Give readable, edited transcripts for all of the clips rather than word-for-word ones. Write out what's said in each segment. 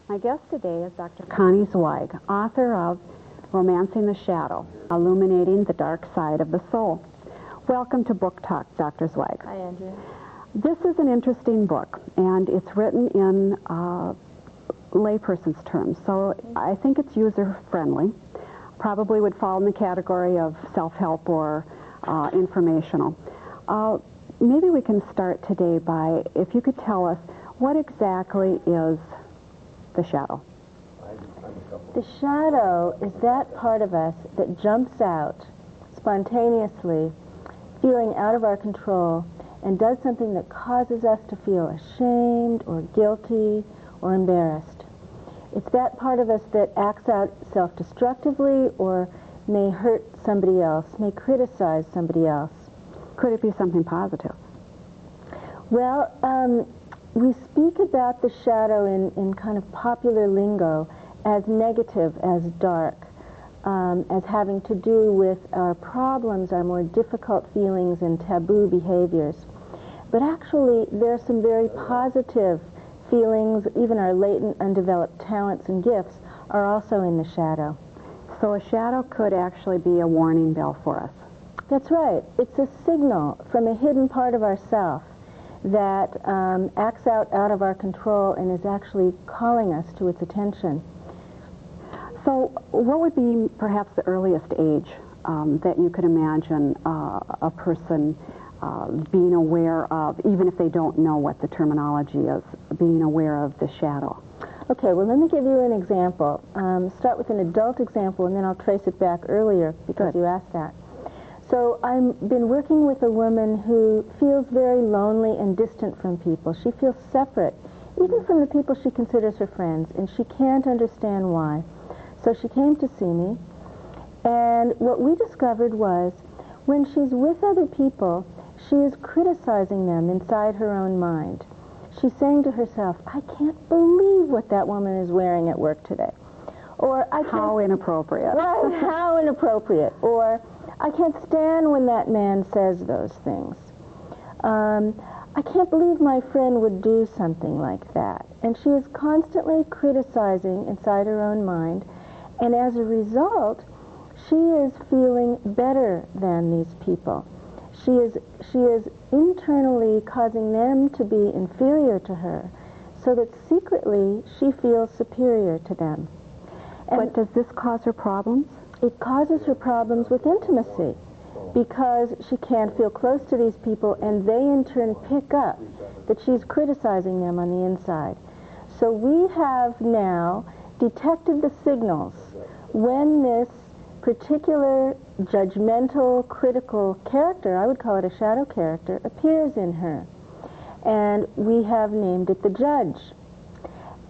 My guest today is Dr. Connie Zweig, author of Romancing the Shadow, Illuminating the Dark Side of the Soul. Welcome to Book Talk, Dr. Zweig. Hi, Andrea. This is an interesting book, and it's written in layperson's terms, so I think it's user-friendly. Probably would fall in the category of self-help or informational. Maybe we can start today by, if you could tell us, what exactly is the shadow? The shadow is that part of us that jumps out spontaneously, feeling out of our control, and does something that causes us to feel ashamed or guilty or embarrassed. It's that part of us that acts out self-destructively or may hurt somebody else, may criticize somebody else. Could it be something positive? Well, we speak about the shadow in kind of popular lingo as negative, as dark, as having to do with our problems, our more difficult feelings and taboo behaviors. But actually, there are some very positive feelings, even our latent, undeveloped talents and gifts are also in the shadow. So a shadow could actually be a warning bell for us. That's right. It's a signal from a hidden part of ourself that acts out of our control and is actually calling us to its attention. So what would be perhaps the earliest age that you could imagine a person being aware of, even if they don't know what the terminology is, being aware of the shadow? Okay, well, let me give you an example. Start with an adult example, and then I'll trace it back earlier because you asked that. So I've been working with a woman who feels very lonely and distant from people. She feels separate, even from the people she considers her friends, and she can't understand why. So she came to see me, and what we discovered was when she's with other people, she is criticizing them inside her own mind. She's saying to herself, I can't believe what that woman is wearing at work today. Or, how inappropriate. Right, how inappropriate. Or, I can't stand when that man says those things. I can't believe my friend would do something like that. And she is constantly criticizing inside her own mind, and as a result, she is feeling better than these people. She is internally causing them to be inferior to her, so that secretly she feels superior to them. But does this cause her problems? It causes her problems with intimacy because she can't feel close to these people, and they in turn pick up that she's criticizing them on the inside. So we have now detected the signals when this particular judgmental, critical character, I would call it a shadow character, appears in her. And we have named it the judge.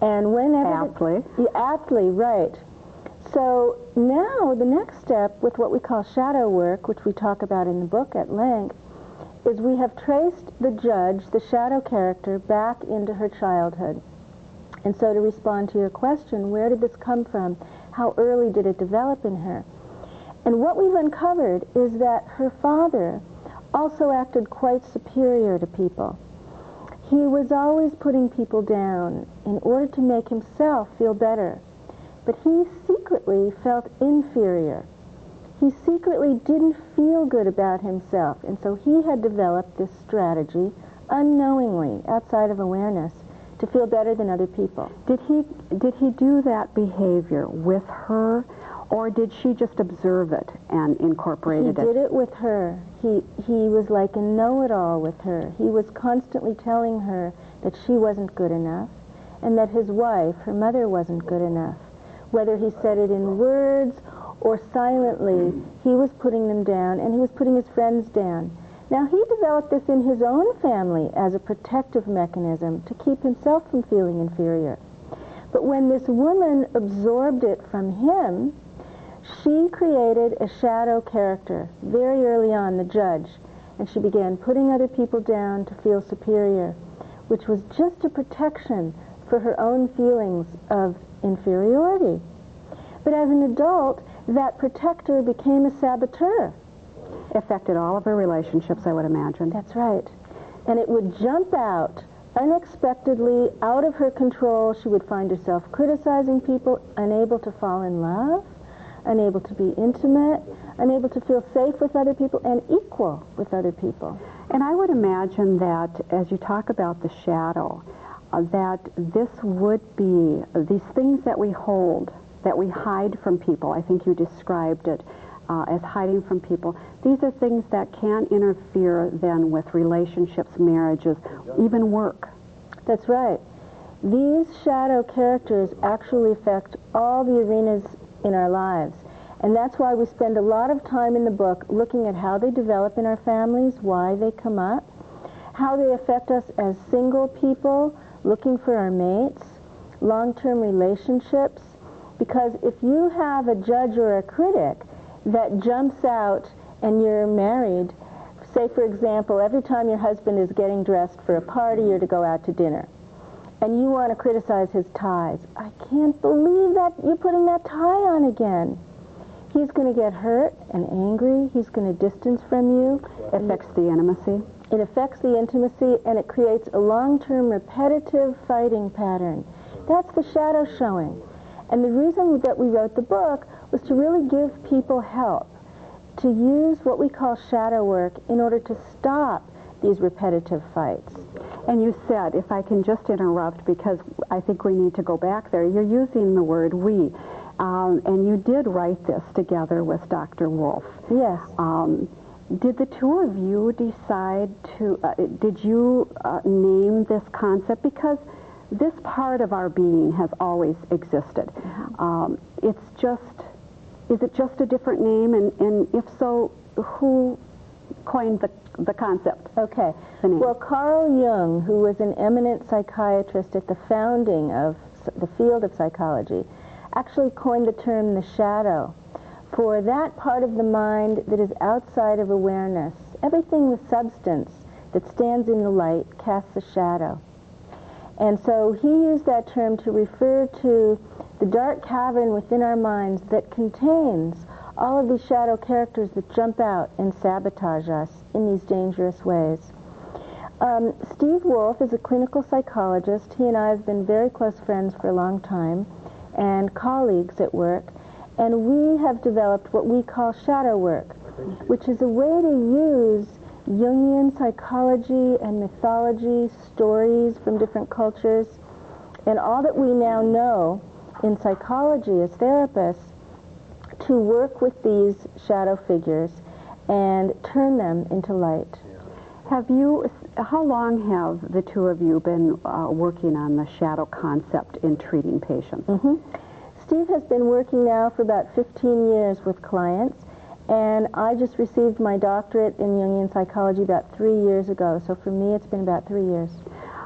And whenever... Aptly, right. So now the next step with what we call shadow work, which we talk about in the book at length, is we have traced the judge, the shadow character, back into her childhood. And so to respond to your question, where did this come from? How early did it develop in her? And what we've uncovered is that her father also acted quite superior to people. He was always putting people down in order to make himself feel better. But he secretly felt inferior. He secretly didn't feel good about himself, and so he had developed this strategy unknowingly, outside of awareness, to feel better than other people. Did he do that behavior with her, or did she just observe it and incorporate it? He did it with her. He was like a know-it-all with her. He was constantly telling her that she wasn't good enough, and that his wife, her mother, wasn't good enough. Whether he said it in words or silently, he was putting them down, and he was putting his friends down. Now, he developed this in his own family as a protective mechanism to keep himself from feeling inferior. But when this woman absorbed it from him, she created a shadow character very early on, the judge, and she began putting other people down to feel superior, which was just a protection for her own feelings of inferiority. But as an adult, that protector became a saboteur. Affected all of her relationships, I would imagine. That's right. And it would jump out unexpectedly, out of her control, she would find herself criticizing people, unable to fall in love, unable to be intimate, unable to feel safe with other people, and equal with other people. And I would imagine that as you talk about the shadow, that this would be these things that we hold, that we hide from people. I think you described it as hiding from people. These are things that can interfere then with relationships, marriages, even work. That's right. These shadow characters actually affect all the arenas in our lives. And that's why we spend a lot of time in the book looking at how they develop in our families, why they come up, how they affect us as single people looking for our mates, long-term relationships. Because if you have a judge or a critic that jumps out and you're married, say for example, every time your husband is getting dressed for a party or to go out to dinner, and you want to criticize his ties, I can't believe that you're putting that tie on again. He's going to get hurt and angry. He's going to distance from you. It affects the intimacy. It affects the intimacy, and it creates a long-term repetitive fighting pattern. That's the shadow showing. And the reason that we wrote the book was to really give people help to use what we call shadow work in order to stop these repetitive fights. And you said, if I can just interrupt, because I think we need to go back there, you're using the word we. And you did write this together with Dr. Wolf. Yes. Did the two of you decide to, did you name this concept? Because this part of our being has always existed. It's just, is it just a different name? And if so, who coined the concept? Okay. The name? Well, Carl Jung, who was an eminent psychiatrist at the founding of the field of psychology, actually coined the term the shadow for that part of the mind that is outside of awareness. Everything with substance that stands in the light casts a shadow. And so he used that term to refer to the dark cavern within our minds that contains all of these shadow characters that jump out and sabotage us in these dangerous ways. Steve Wolf is a clinical psychologist. He and I have been very close friends for a long time and colleagues at work, and we have developed what we call shadow work, which is a way to use Jungian psychology and mythology, stories from different cultures, and all that we now know in psychology as therapists to work with these shadow figures and turn them into light. How long have the two of you been working on the shadow concept in treating patients? Steve has been working now for about 15 years with clients, and I just received my doctorate in Jungian psychology about 3 years ago, so for me it's been about 3 years.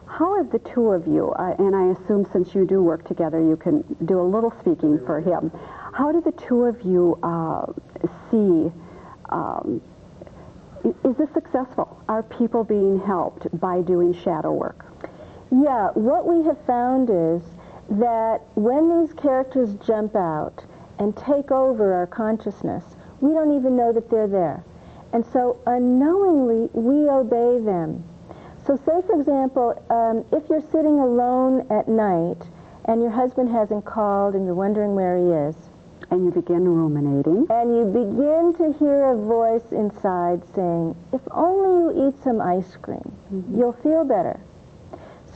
How have the two of you, and I assume since you do work together you can do a little speaking for him, how do the two of you see, is this successful? Are people being helped by doing shadow work? Yeah, what we have found is that when these characters jump out and take over our consciousness, we don't even know that they're there. And so unknowingly, we obey them. So say, for example, if you're sitting alone at night and your husband hasn't called and you're wondering where he is, and you begin ruminating, and you begin to hear a voice inside saying, if only you eat some ice cream, you'll feel better.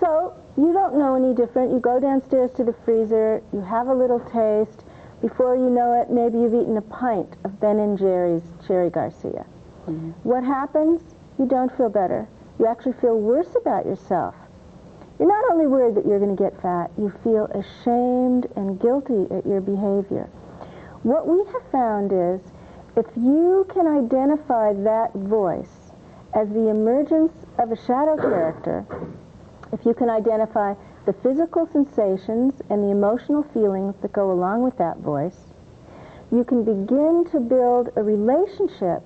So you don't know any different. You go downstairs to the freezer, you have a little taste. Before you know it, maybe you've eaten a pint of Ben & Jerry's Cherry Garcia. What happens? You don't feel better. You actually feel worse about yourself. You're not only worried that you're going to get fat, you feel ashamed and guilty at your behavior. What we have found is, if you can identify that voice as the emergence of a shadow character, if you can identify the physical sensations and the emotional feelings that go along with that voice, you can begin to build a relationship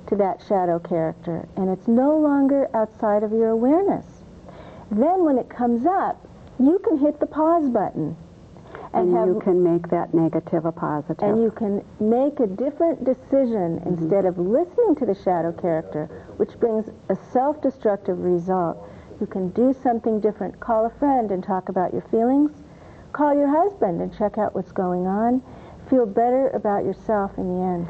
to that shadow character, and it's no longer outside of your awareness. Then when it comes up, you can hit the pause button. And you can make that negative a positive. And you can make a different decision instead of listening to the shadow character, which brings a self-destructive result. You can do something different. Call a friend and talk about your feelings. Call your husband and check out what's going on. Feel better about yourself in the end.